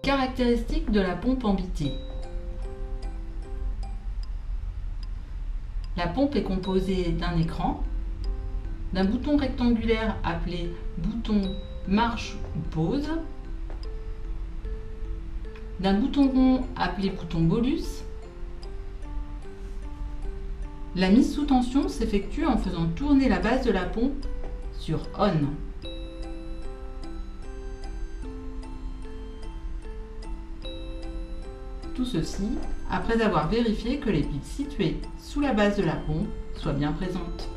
Caractéristiques de la pompe ambitée. La pompe est composée d'un écran, d'un bouton rectangulaire appelé bouton marche ou pause, d'un bouton rond appelé bouton bolus. La mise sous tension s'effectue en faisant tourner la base de la pompe sur ON. Tout ceci après avoir vérifié que les piles situées sous la base de la pompe soient bien présentes.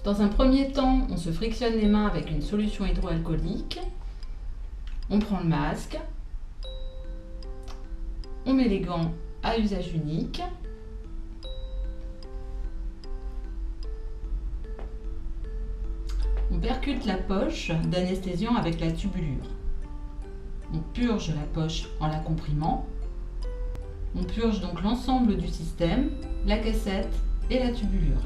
Dans un premier temps, on se frictionne les mains avec une solution hydroalcoolique. On prend le masque. On met les gants à usage unique. On percute la poche d'anesthésiant avec la tubulure. On purge la poche en la comprimant. On purge donc l'ensemble du système, la cassette et la tubulure.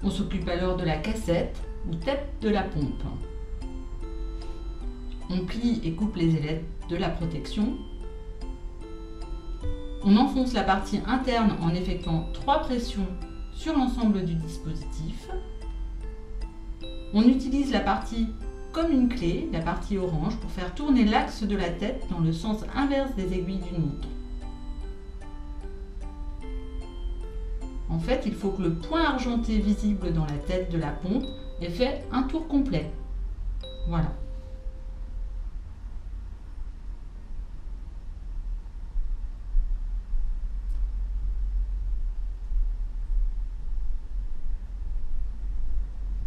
On s'occupe alors de la cassette ou tête de la pompe. On plie et coupe les ailettes de la protection. On enfonce la partie interne en effectuant 3 pressions sur l'ensemble du dispositif. On utilise la partie comme une clé, la partie orange, pour faire tourner l'axe de la tête dans le sens inverse des aiguilles d'une montre. En fait, il faut que le point argenté visible dans la tête de la pompe ait fait un tour complet. Voilà.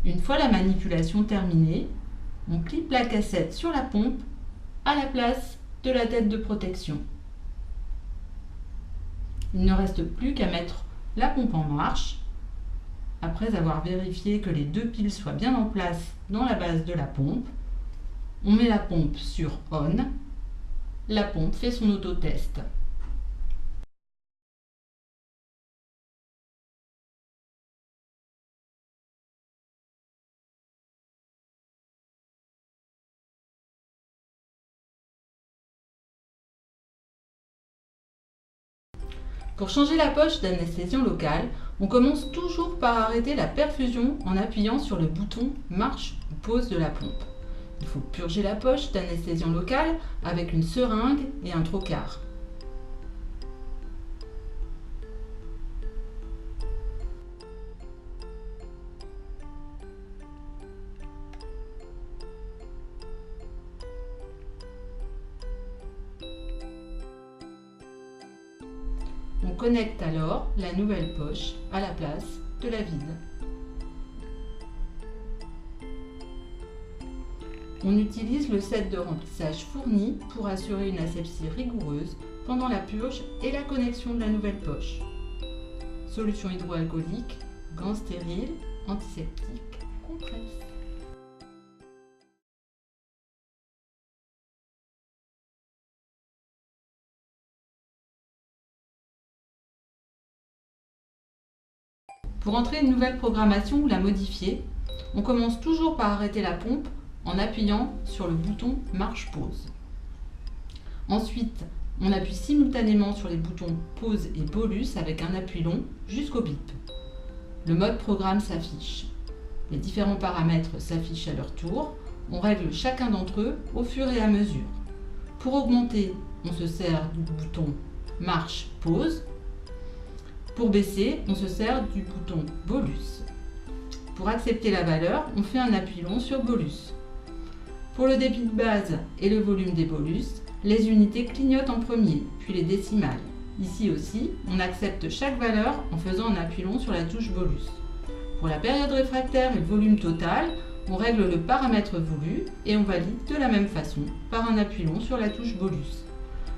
Une fois la manipulation terminée, on clipe la cassette sur la pompe à la place de la tête de protection. Il ne reste plus qu'à mettre la pompe en marche. Après avoir vérifié que les 2 piles soient bien en place dans la base de la pompe, on met la pompe sur ON. La pompe fait son autotest. Pour changer la poche d'anesthésiant locale, on commence toujours par arrêter la perfusion en appuyant sur le bouton marche ou pause de la pompe. Il faut purger la poche d'anesthésiant local avec une seringue et un trocard. On connecte alors la nouvelle poche à la place de la vide. On utilise le set de remplissage fourni pour assurer une asepsie rigoureuse pendant la purge et la connexion de la nouvelle poche. Solution hydroalcoolique, gants stériles, antiseptiques, compresse. Pour entrer une nouvelle programmation ou la modifier, on commence toujours par arrêter la pompe en appuyant sur le bouton marche-pause. Ensuite, on appuie simultanément sur les boutons pause et bolus avec un appui long jusqu'au bip. Le mode programme s'affiche. Les différents paramètres s'affichent à leur tour. On règle chacun d'entre eux au fur et à mesure. Pour augmenter, on se sert du bouton marche-pause. Pour baisser, on se sert du bouton bolus. Pour accepter la valeur, on fait un appui long sur bolus. Pour le débit de base et le volume des bolus, les unités clignotent en premier, puis les décimales. Ici aussi, on accepte chaque valeur en faisant un appui long sur la touche bolus. Pour la période réfractaire et le volume total, on règle le paramètre voulu et on valide de la même façon par un appui long sur la touche bolus.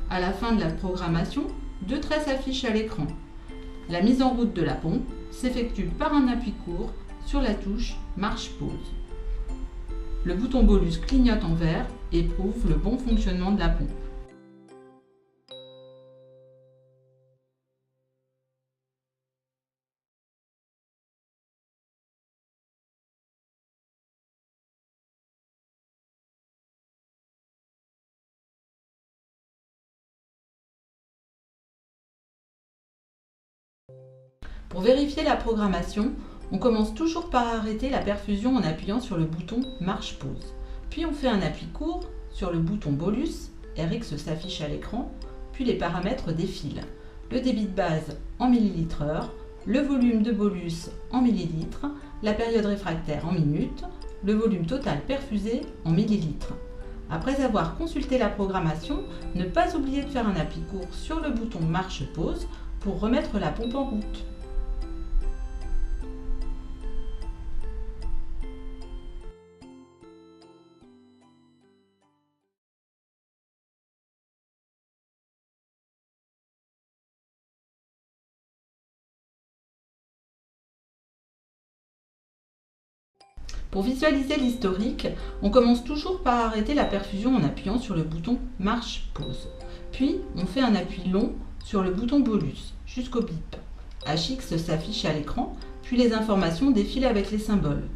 À la fin de la programmation, 2 traits s'affichent à l'écran. la mise en route de la pompe s'effectue par un appui court sur la touche marche-pause. Le bouton bolus clignote en vert et prouve le bon fonctionnement de la pompe. Pour vérifier la programmation, on commence toujours par arrêter la perfusion en appuyant sur le bouton marche-pause. Puis on fait un appui court sur le bouton bolus, RX s'affiche à l'écran, puis les paramètres défilent. Le débit de base en millilitres/heure, le volume de bolus en millilitres, la période réfractaire en minutes, le volume total perfusé en millilitres. Après avoir consulté la programmation, ne pas oublier de faire un appui court sur le bouton marche-pause pour remettre la pompe en route. Pour visualiser l'historique, on commence toujours par arrêter la perfusion en appuyant sur le bouton marche-pause. Puis, on fait un appui long sur le bouton bolus jusqu'au bip. HX s'affiche à l'écran, puis les informations défilent avec les symboles.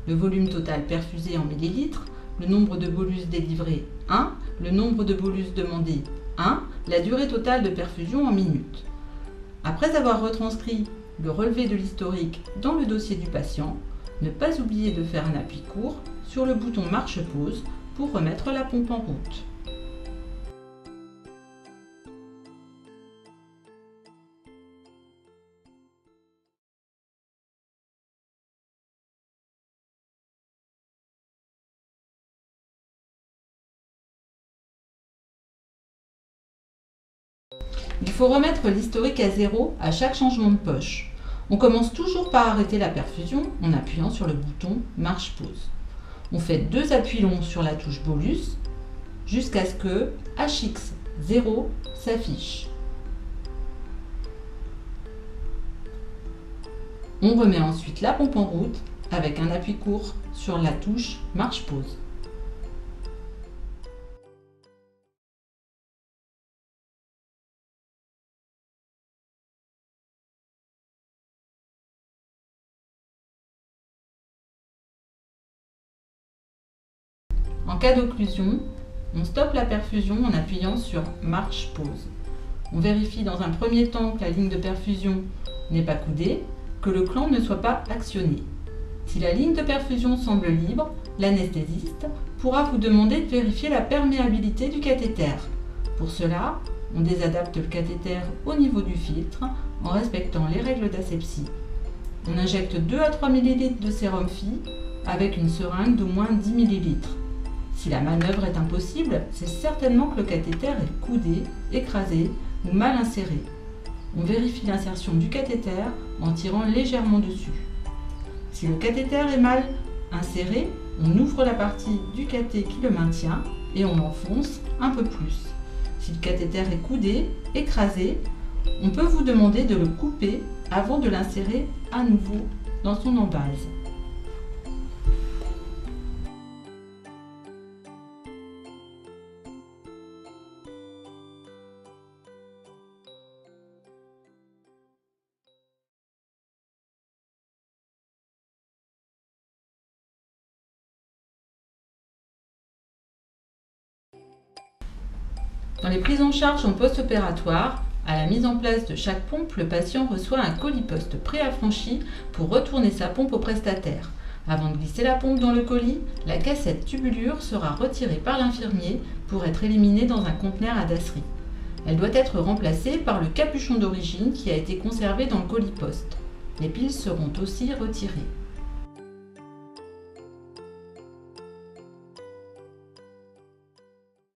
Le volume total perfusé en millilitres, le nombre de bolus délivrés 1, le nombre de bolus demandés 1, la durée totale de perfusion en minutes. Après avoir retranscrit le relevé de l'historique dans le dossier du patient, ne pas oublier de faire un appui court sur le bouton marche-pause pour remettre la pompe en route. Il faut remettre l'historique à 0 à chaque changement de poche. On commence toujours par arrêter la perfusion en appuyant sur le bouton marche-pause. On fait 2 appuis longs sur la touche bolus jusqu'à ce que HX0 s'affiche. On remet ensuite la pompe en route avec un appui court sur la touche marche-pause. En cas d'occlusion, on stoppe la perfusion en appuyant sur marche-pause. On vérifie dans un premier temps que la ligne de perfusion n'est pas coudée, que le clan ne soit pas actionné. Si la ligne de perfusion semble libre, l'anesthésiste pourra vous demander de vérifier la perméabilité du cathéter. Pour cela, on désadapte le cathéter au niveau du filtre en respectant les règles d'asepsie. On injecte 2 à 3 ml de sérum Phi avec une seringue d'au moins 10 ml. Si la manœuvre est impossible, c'est certainement que le cathéter est coudé, écrasé ou mal inséré. On vérifie l'insertion du cathéter en tirant légèrement dessus. Si le cathéter est mal inséré, on ouvre la partie du cathé qui le maintient et on enfonce un peu plus. Si le cathéter est coudé, écrasé, on peut vous demander de le couper avant de l'insérer à nouveau dans son embase. Dans les prises en charge en post-opératoire, à la mise en place de chaque pompe, le patient reçoit un colis poste préaffranchi pour retourner sa pompe au prestataire. Avant de glisser la pompe dans le colis, la cassette tubulure sera retirée par l'infirmier pour être éliminée dans un conteneur à dasserie. Elle doit être remplacée par le capuchon d'origine qui a été conservé dans le colis poste. Les piles seront aussi retirées.